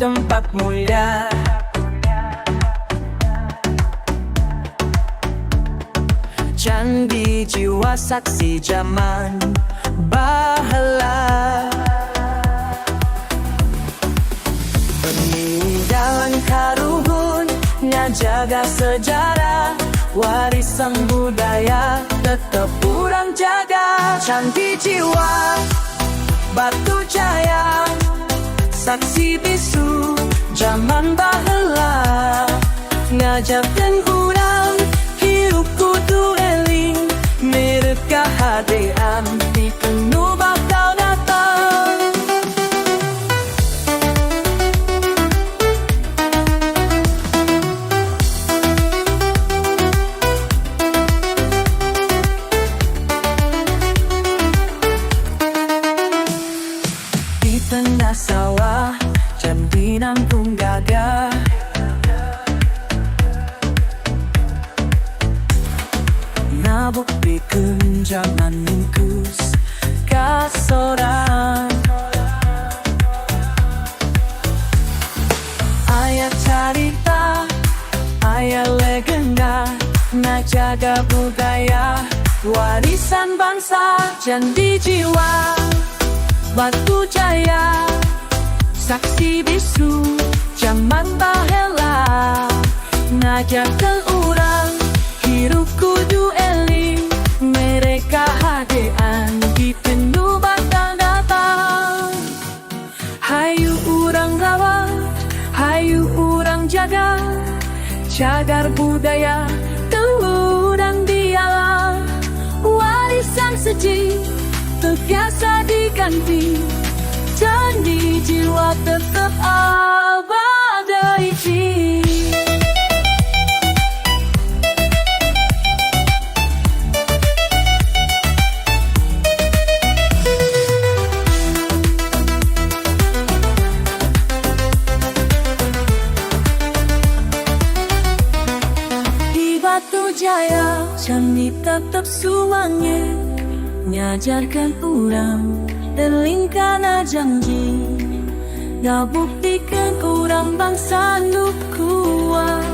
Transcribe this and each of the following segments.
tempat mulia. Candi jiwa saksi zaman bahala, peninggalan karuhun ngajaga sejarah, warisan budaya tetap urang jaga. Candi jiwa Batu Jaya, saksi bisu zaman bahala, ngajakeun urang hirup kudu eling, mereka hadean di penuh bakal datang. Di tengah sawah candi nanggung gagah, nabuktikeun jangan mungkus kasoran. Aya carita, aya legenda, ngajaga budaya, warisan bangsa. Candi jiwa Batu Jaya, saksi bisu zaman baheula, ngajakeun urang hirup kudu eling, mereka hadean di penuh bakal datang. Hayu urang rawat, hayu urang jaga, cagar budaya urang dialah, warisan seji terbiasa diganti, candi jiwa tetap abadi. Batu Jaya, candi tetap suwange, ngajarkan urang eling kana janji, ngabuktikeun urang bangsa nu kuat.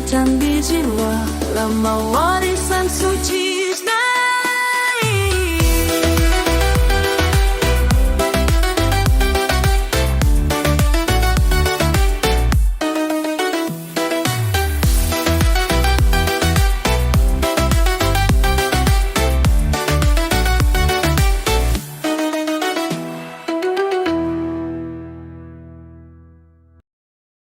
Candi jiwa lama warisan suci.